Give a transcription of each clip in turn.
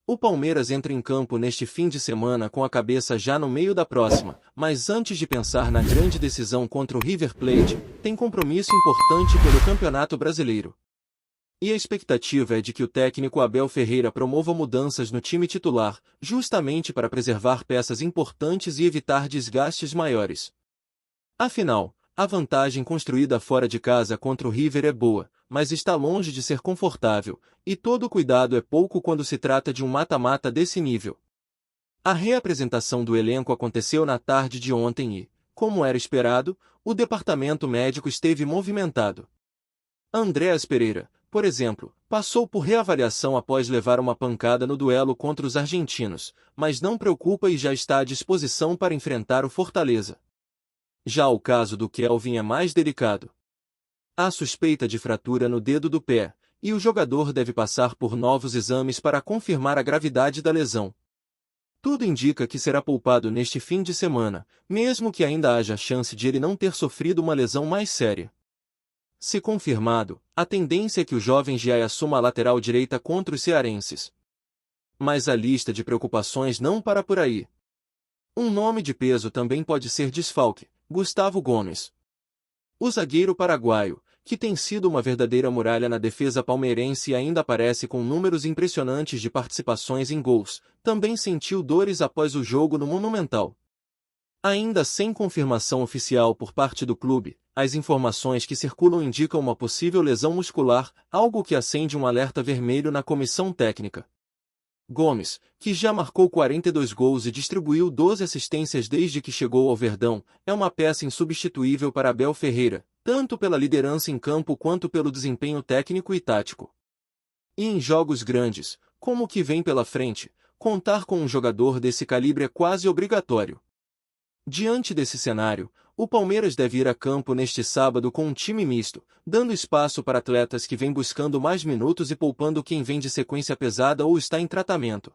O Palmeiras entra em campo neste fim de semana com a cabeça já no meio da próxima, mas antes de pensar na grande decisão contra o River Plate, tem compromisso importante pelo Campeonato Brasileiro. E a expectativa é de que o técnico Abel Ferreira promova mudanças no time titular, justamente para preservar peças importantes e evitar desgastes maiores. Afinal, a vantagem construída fora de casa contra o River é boa, mas está longe de ser confortável, e todo cuidado é pouco quando se trata de um mata-mata desse nível. A reapresentação do elenco aconteceu na tarde de ontem e, como era esperado, o departamento médico esteve movimentado. Andréas Pereira, por exemplo, passou por reavaliação após levar uma pancada no duelo contra os argentinos, mas não preocupa e já está à disposição para enfrentar o Fortaleza. Já o caso do Kelvin é mais delicado. Há suspeita de fratura no dedo do pé, e o jogador deve passar por novos exames para confirmar a gravidade da lesão. Tudo indica que será poupado neste fim de semana, mesmo que ainda haja chance de ele não ter sofrido uma lesão mais séria. Se confirmado, a tendência é que o jovem Giai assuma a lateral direita contra os cearenses. Mas a lista de preocupações não para por aí. Um nome de peso também pode ser desfalque: Gustavo Gomes. O zagueiro paraguaio, que tem sido uma verdadeira muralha na defesa palmeirense e ainda aparece com números impressionantes de participações em gols, também sentiu dores após o jogo no Monumental. Ainda sem confirmação oficial por parte do clube, as informações que circulam indicam uma possível lesão muscular, algo que acende um alerta vermelho na comissão técnica. Gomes, que já marcou 42 gols e distribuiu 12 assistências desde que chegou ao Verdão, é uma peça insubstituível para Abel Ferreira, tanto pela liderança em campo quanto pelo desempenho técnico e tático. E em jogos grandes, como o que vem pela frente, contar com um jogador desse calibre é quase obrigatório. Diante desse cenário, o Palmeiras deve ir a campo neste sábado com um time misto, dando espaço para atletas que vêm buscando mais minutos e poupando quem vem de sequência pesada ou está em tratamento.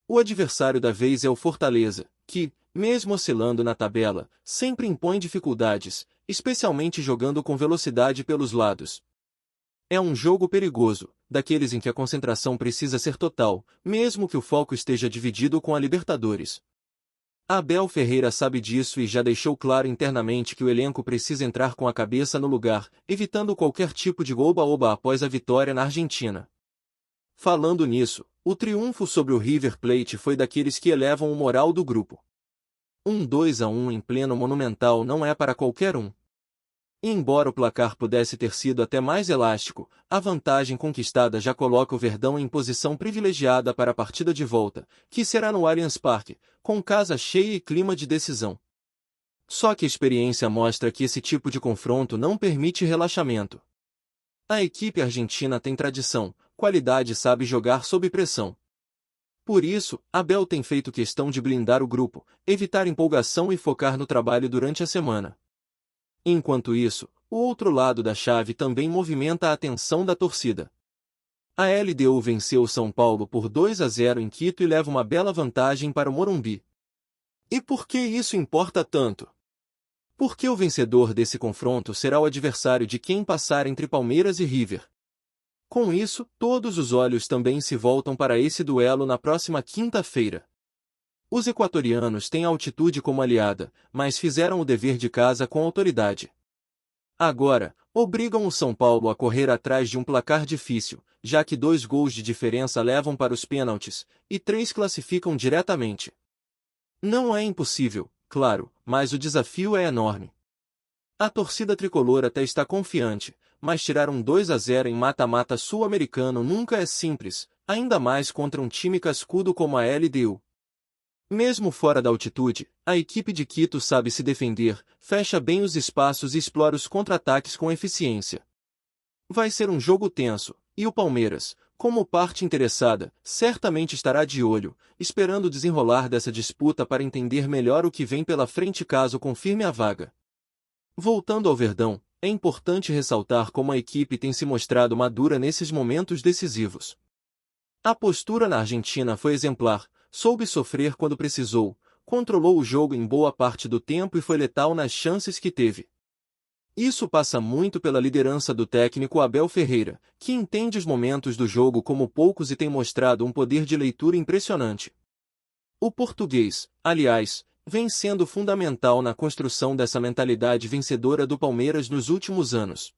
O adversário da vez é o Fortaleza, que, mesmo oscilando na tabela, sempre impõe dificuldades, especialmente jogando com velocidade pelos lados. É um jogo perigoso, daqueles em que a concentração precisa ser total, mesmo que o foco esteja dividido com a Libertadores. Abel Ferreira sabe disso e já deixou claro internamente que o elenco precisa entrar com a cabeça no lugar, evitando qualquer tipo de oba-oba após a vitória na Argentina. Falando nisso, o triunfo sobre o River Plate foi daqueles que elevam o moral do grupo. Um 2-1 em pleno Monumental não é para qualquer um. E embora o placar pudesse ter sido até mais elástico, a vantagem conquistada já coloca o Verdão em posição privilegiada para a partida de volta, que será no Allianz Parque, com casa cheia e clima de decisão. Só que a experiência mostra que esse tipo de confronto não permite relaxamento. A equipe argentina tem tradição, qualidade e sabe jogar sob pressão. Por isso, Abel tem feito questão de blindar o grupo, evitar empolgação e focar no trabalho durante a semana. Enquanto isso, o outro lado da chave também movimenta a atenção da torcida. A LDU venceu o São Paulo por 2-0 em Quito e leva uma bela vantagem para o Morumbi. E por que isso importa tanto? Porque o vencedor desse confronto será o adversário de quem passar entre Palmeiras e River. Com isso, todos os olhos também se voltam para esse duelo na próxima quinta-feira. Os equatorianos têm a altitude como aliada, mas fizeram o dever de casa com autoridade. Agora, obrigam o São Paulo a correr atrás de um placar difícil, já que 2 gols de diferença levam para os pênaltis, e 3 classificam diretamente. Não é impossível, claro, mas o desafio é enorme. A torcida tricolor até está confiante, mas tirar um 2-0 em mata-mata sul-americano nunca é simples, ainda mais contra um time cascudo como a LDU. Mesmo fora da altitude, a equipe de Quito sabe se defender, fecha bem os espaços e explora os contra-ataques com eficiência. Vai ser um jogo tenso, e o Palmeiras, como parte interessada, certamente estará de olho, esperando o desenrolar dessa disputa para entender melhor o que vem pela frente caso confirme a vaga. Voltando ao Verdão, é importante ressaltar como a equipe tem se mostrado madura nesses momentos decisivos. A postura na Argentina foi exemplar, soube sofrer quando precisou, controlou o jogo em boa parte do tempo e foi letal nas chances que teve. Isso passa muito pela liderança do técnico Abel Ferreira, que entende os momentos do jogo como poucos e tem mostrado um poder de leitura impressionante. O português, aliás, vem sendo fundamental na construção dessa mentalidade vencedora do Palmeiras nos últimos anos.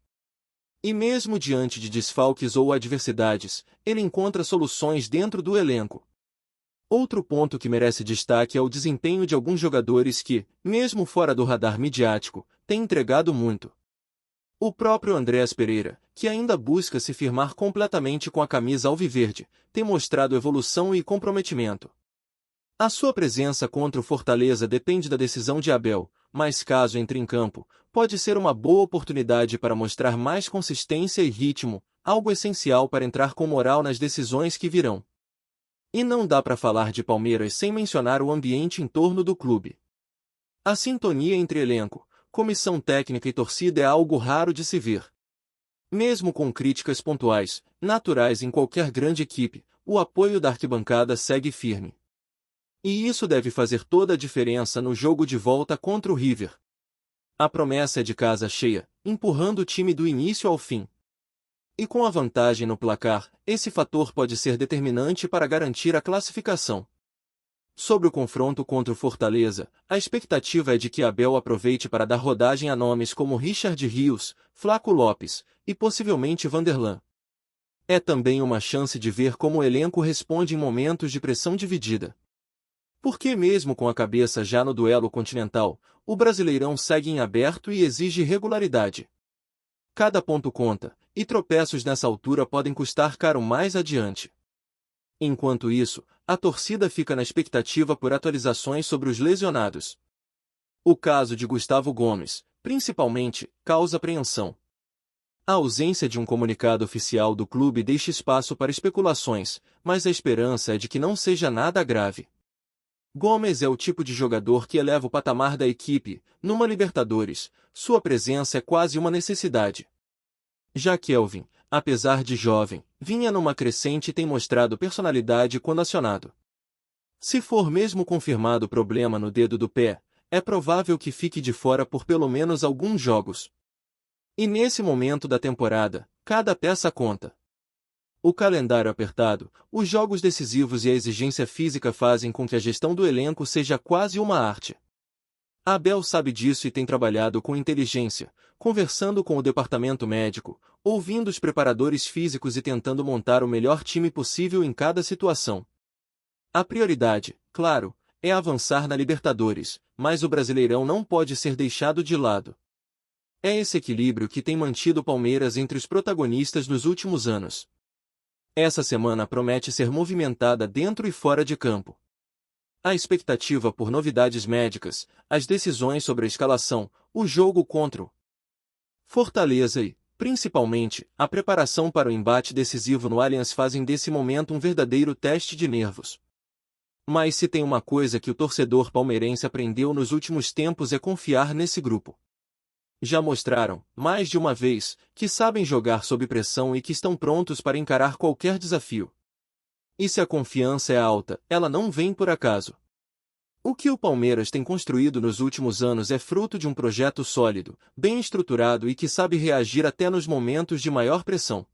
E mesmo diante de desfalques ou adversidades, ele encontra soluções dentro do elenco. Outro ponto que merece destaque é o desempenho de alguns jogadores que, mesmo fora do radar midiático, têm entregado muito. O próprio Andréas Pereira, que ainda busca se firmar completamente com a camisa alviverde, tem mostrado evolução e comprometimento. A sua presença contra o Fortaleza depende da decisão de Abel, mas caso entre em campo, pode ser uma boa oportunidade para mostrar mais consistência e ritmo, algo essencial para entrar com moral nas decisões que virão. E não dá para falar de Palmeiras sem mencionar o ambiente em torno do clube. A sintonia entre elenco, comissão técnica e torcida é algo raro de se ver. Mesmo com críticas pontuais, naturais em qualquer grande equipe, o apoio da arquibancada segue firme. E isso deve fazer toda a diferença no jogo de volta contra o River. A promessa é de casa cheia, empurrando o time do início ao fim. E com a vantagem no placar, esse fator pode ser determinante para garantir a classificação. Sobre o confronto contra o Fortaleza, a expectativa é de que Abel aproveite para dar rodagem a nomes como Richard Rios, Flaco Lopes e possivelmente Vanderlan. É também uma chance de ver como o elenco responde em momentos de pressão dividida. Porque mesmo com a cabeça já no duelo continental, o Brasileirão segue em aberto e exige regularidade. Cada ponto conta, e tropeços nessa altura podem custar caro mais adiante. Enquanto isso, a torcida fica na expectativa por atualizações sobre os lesionados. O caso de Gustavo Gomes, principalmente, causa apreensão. A ausência de um comunicado oficial do clube deixa espaço para especulações, mas a esperança é de que não seja nada grave. Gomes é o tipo de jogador que eleva o patamar da equipe, numa Libertadores, sua presença é quase uma necessidade. Já Kelvin, apesar de jovem, vinha numa crescente e tem mostrado personalidade quando acionado. Se for mesmo confirmado o problema no dedo do pé, é provável que fique de fora por pelo menos alguns jogos. E nesse momento da temporada, cada peça conta. O calendário apertado, os jogos decisivos e a exigência física fazem com que a gestão do elenco seja quase uma arte. Abel sabe disso e tem trabalhado com inteligência, conversando com o departamento médico, ouvindo os preparadores físicos e tentando montar o melhor time possível em cada situação. A prioridade, claro, é avançar na Libertadores, mas o Brasileirão não pode ser deixado de lado. É esse equilíbrio que tem mantido o Palmeiras entre os protagonistas nos últimos anos. Essa semana promete ser movimentada dentro e fora de campo. A expectativa por novidades médicas, as decisões sobre a escalação, o jogo contra o Fortaleza e, principalmente, a preparação para o embate decisivo no Allianz fazem desse momento um verdadeiro teste de nervos. Mas se tem uma coisa que o torcedor palmeirense aprendeu nos últimos tempos é confiar nesse grupo. Já mostraram, mais de uma vez, que sabem jogar sob pressão e que estão prontos para encarar qualquer desafio. E se a confiança é alta, ela não vem por acaso. O que o Palmeiras tem construído nos últimos anos é fruto de um projeto sólido, bem estruturado e que sabe reagir até nos momentos de maior pressão.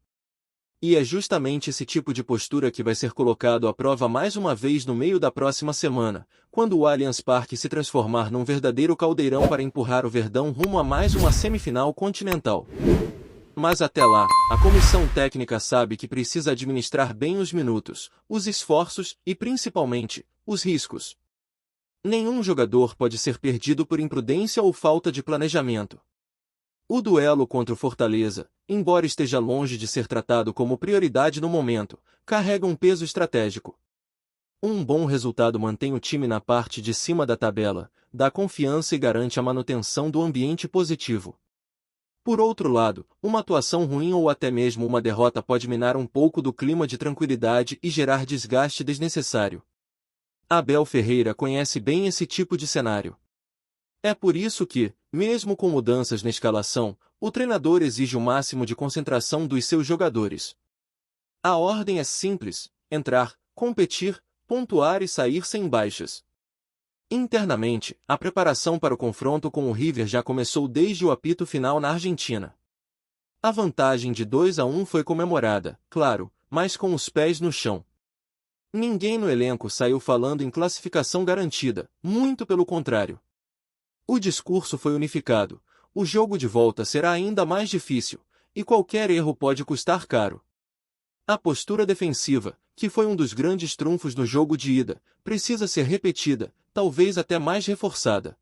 E é justamente esse tipo de postura que vai ser colocado à prova mais uma vez no meio da próxima semana, quando o Allianz Parque se transformar num verdadeiro caldeirão para empurrar o Verdão rumo a mais uma semifinal continental. Mas até lá, a comissão técnica sabe que precisa administrar bem os minutos, os esforços e, principalmente, os riscos. Nenhum jogador pode ser perdido por imprudência ou falta de planejamento. O duelo contra o Fortaleza, embora esteja longe de ser tratado como prioridade no momento, carrega um peso estratégico. Um bom resultado mantém o time na parte de cima da tabela, dá confiança e garante a manutenção do ambiente positivo. Por outro lado, uma atuação ruim ou até mesmo uma derrota pode minar um pouco do clima de tranquilidade e gerar desgaste desnecessário. Abel Ferreira conhece bem esse tipo de cenário. É por isso que, mesmo com mudanças na escalação, o treinador exige o máximo de concentração dos seus jogadores. A ordem é simples: entrar, competir, pontuar e sair sem baixas. Internamente, a preparação para o confronto com o River já começou desde o apito final na Argentina. A vantagem de 2-1 foi comemorada, claro, mas com os pés no chão. Ninguém no elenco saiu falando em classificação garantida, muito pelo contrário. O discurso foi unificado: o jogo de volta será ainda mais difícil, e qualquer erro pode custar caro. A postura defensiva, que foi um dos grandes trunfos no jogo de ida, precisa ser repetida, talvez até mais reforçada.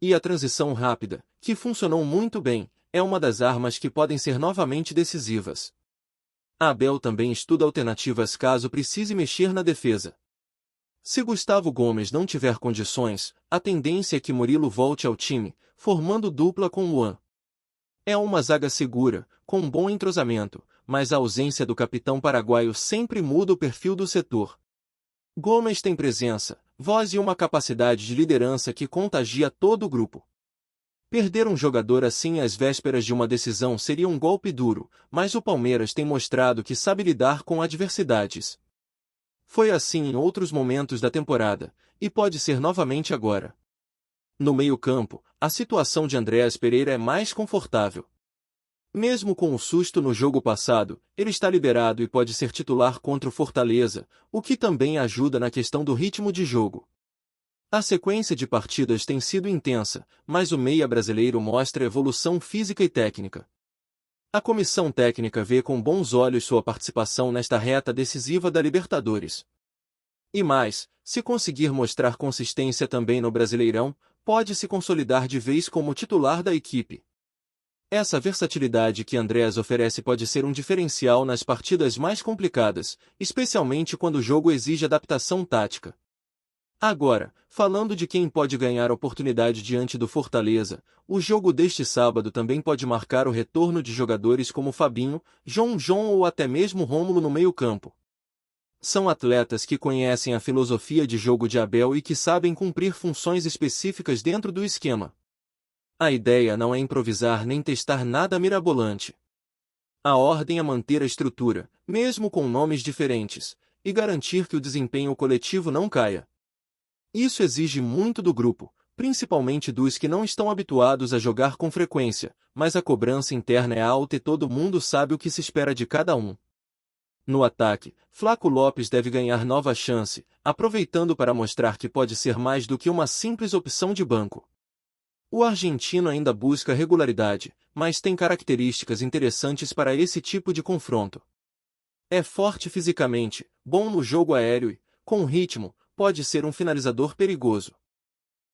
E a transição rápida, que funcionou muito bem, é uma das armas que podem ser novamente decisivas. Abel também estuda alternativas caso precise mexer na defesa. Se Gustavo Gomes não tiver condições, a tendência é que Murilo volte ao time, formando dupla com Luan. É uma zaga segura, com bom entrosamento, mas a ausência do capitão paraguaio sempre muda o perfil do setor. Gomes tem presença, voz e uma capacidade de liderança que contagia todo o grupo. Perder um jogador assim às vésperas de uma decisão seria um golpe duro, mas o Palmeiras tem mostrado que sabe lidar com adversidades. Foi assim em outros momentos da temporada, e pode ser novamente agora. No meio-campo, a situação de Andréas Pereira é mais confortável. Mesmo com o susto no jogo passado, ele está liberado e pode ser titular contra o Fortaleza, o que também ajuda na questão do ritmo de jogo. A sequência de partidas tem sido intensa, mas o meia brasileiro mostra evolução física e técnica. A comissão técnica vê com bons olhos sua participação nesta reta decisiva da Libertadores. E mais, se conseguir mostrar consistência também no Brasileirão, pode se consolidar de vez como titular da equipe. Essa versatilidade que Andréas oferece pode ser um diferencial nas partidas mais complicadas, especialmente quando o jogo exige adaptação tática. Agora, falando de quem pode ganhar oportunidade diante do Fortaleza, o jogo deste sábado também pode marcar o retorno de jogadores como Fabinho, João ou até mesmo Rômulo no meio-campo. São atletas que conhecem a filosofia de jogo de Abel e que sabem cumprir funções específicas dentro do esquema. A ideia não é improvisar nem testar nada mirabolante. A ordem é manter a estrutura, mesmo com nomes diferentes, e garantir que o desempenho coletivo não caia. Isso exige muito do grupo, principalmente dos que não estão habituados a jogar com frequência, mas a cobrança interna é alta e todo mundo sabe o que se espera de cada um. No ataque, Flaco Lopes deve ganhar nova chance, aproveitando para mostrar que pode ser mais do que uma simples opção de banco. O argentino ainda busca regularidade, mas tem características interessantes para esse tipo de confronto. É forte fisicamente, bom no jogo aéreo e, com ritmo, pode ser um finalizador perigoso.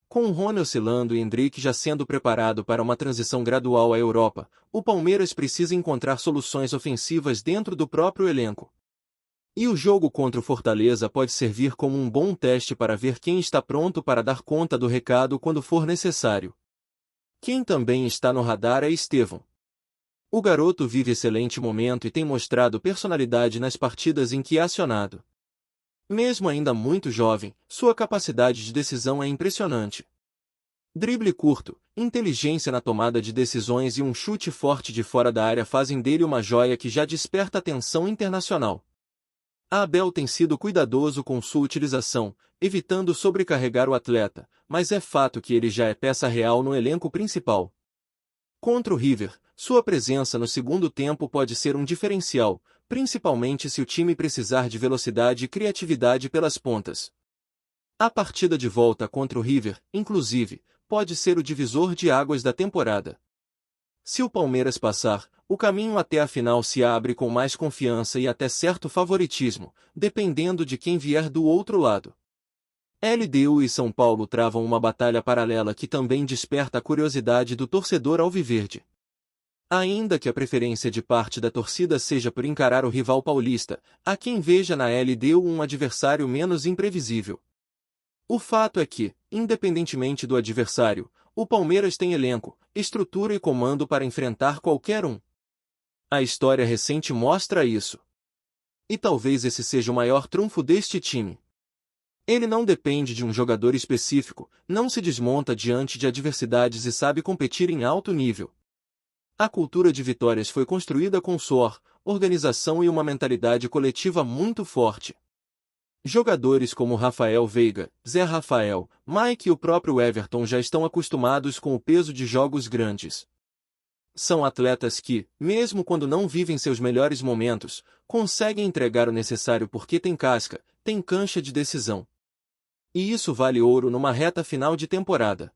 Com o Rony oscilando e Endrick já sendo preparado para uma transição gradual à Europa, o Palmeiras precisa encontrar soluções ofensivas dentro do próprio elenco. E o jogo contra o Fortaleza pode servir como um bom teste para ver quem está pronto para dar conta do recado quando for necessário. Quem também está no radar é Estevão. O garoto vive excelente momento e tem mostrado personalidade nas partidas em que é acionado. Mesmo ainda muito jovem, sua capacidade de decisão é impressionante. Drible curto, inteligência na tomada de decisões e um chute forte de fora da área fazem dele uma joia que já desperta atenção internacional. A Abel tem sido cuidadoso com sua utilização, evitando sobrecarregar o atleta, mas é fato que ele já é peça real no elenco principal. Contra o River, sua presença no segundo tempo pode ser um diferencial, principalmente se o time precisar de velocidade e criatividade pelas pontas. A partida de volta contra o River, inclusive, pode ser o divisor de águas da temporada. Se o Palmeiras passar, o caminho até a final se abre com mais confiança e até certo favoritismo, dependendo de quem vier do outro lado. LDU e São Paulo travam uma batalha paralela que também desperta a curiosidade do torcedor alviverde. Ainda que a preferência de parte da torcida seja por encarar o rival paulista, há quem veja na LDU um adversário menos imprevisível. O fato é que, independentemente do adversário, o Palmeiras tem elenco, estrutura e comando para enfrentar qualquer um. A história recente mostra isso. E talvez esse seja o maior trunfo deste time. Ele não depende de um jogador específico, não se desmonta diante de adversidades e sabe competir em alto nível. A cultura de vitórias foi construída com suor, organização e uma mentalidade coletiva muito forte. Jogadores como Rafael Veiga, Zé Rafael, Mike e o próprio Everton já estão acostumados com o peso de jogos grandes. São atletas que, mesmo quando não vivem seus melhores momentos, conseguem entregar o necessário porque têm casca, têm cancha de decisão. E isso vale ouro numa reta final de temporada.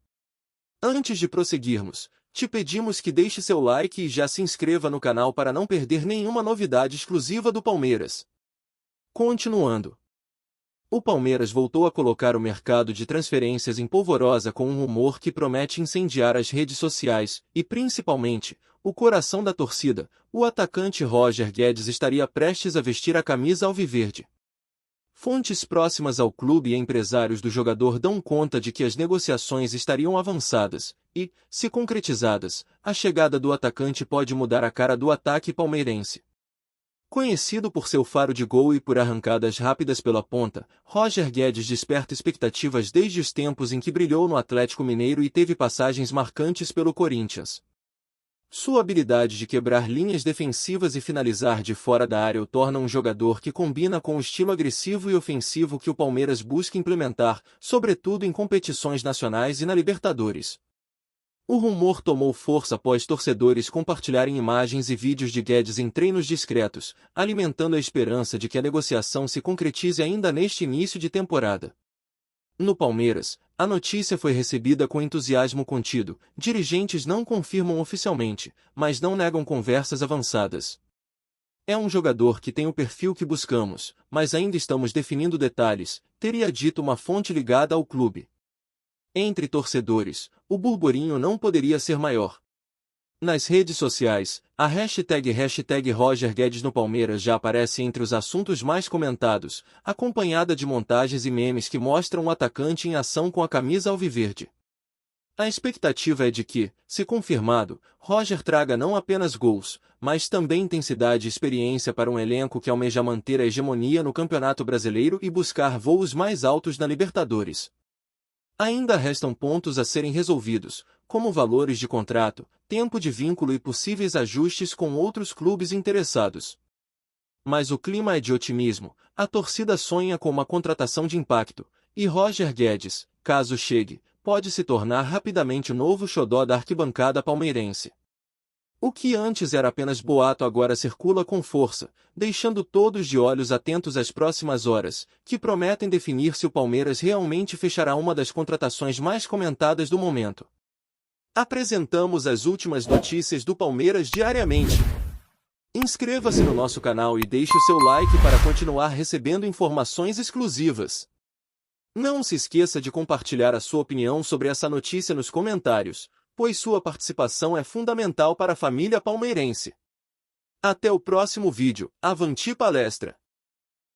Antes de prosseguirmos, te pedimos que deixe seu like e já se inscreva no canal para não perder nenhuma novidade exclusiva do Palmeiras. Continuando. O Palmeiras voltou a colocar o mercado de transferências em polvorosa com um rumor que promete incendiar as redes sociais e, principalmente, o coração da torcida. O atacante Roger Guedes estaria prestes a vestir a camisa alviverde. Fontes próximas ao clube e empresários do jogador dão conta de que as negociações estariam avançadas e, se concretizadas, a chegada do atacante pode mudar a cara do ataque palmeirense. Conhecido por seu faro de gol e por arrancadas rápidas pela ponta, Roger Guedes desperta expectativas desde os tempos em que brilhou no Atlético Mineiro e teve passagens marcantes pelo Corinthians. Sua habilidade de quebrar linhas defensivas e finalizar de fora da área o torna um jogador que combina com o estilo agressivo e ofensivo que o Palmeiras busca implementar, sobretudo em competições nacionais e na Libertadores. O rumor tomou força após torcedores compartilharem imagens e vídeos de Guedes em treinos discretos, alimentando a esperança de que a negociação se concretize ainda neste início de temporada. No Palmeiras, a notícia foi recebida com entusiasmo contido. Dirigentes não confirmam oficialmente, mas não negam conversas avançadas. É um jogador que tem o perfil que buscamos, mas ainda estamos definindo detalhes, teria dito uma fonte ligada ao clube. Entre torcedores, o burburinho não poderia ser maior. Nas redes sociais, a hashtag Roger Guedes no Palmeiras já aparece entre os assuntos mais comentados, acompanhada de montagens e memes que mostram o atacante em ação com a camisa alviverde. A expectativa é de que, se confirmado, Roger traga não apenas gols, mas também intensidade e experiência para um elenco que almeja manter a hegemonia no Campeonato Brasileiro e buscar voos mais altos na Libertadores. Ainda restam pontos a serem resolvidos, como valores de contrato, tempo de vínculo e possíveis ajustes com outros clubes interessados. Mas o clima é de otimismo, a torcida sonha com uma contratação de impacto, e Roger Guedes, caso chegue, pode se tornar rapidamente o novo xodó da arquibancada palmeirense. O que antes era apenas boato agora circula com força, deixando todos de olhos atentos às próximas horas, que prometem definir se o Palmeiras realmente fechará uma das contratações mais comentadas do momento. Apresentamos as últimas notícias do Palmeiras diariamente. Inscreva-se no nosso canal e deixe o seu like para continuar recebendo informações exclusivas. Não se esqueça de compartilhar a sua opinião sobre essa notícia nos comentários, pois sua participação é fundamental para a família palmeirense. Até o próximo vídeo. Avante palestra!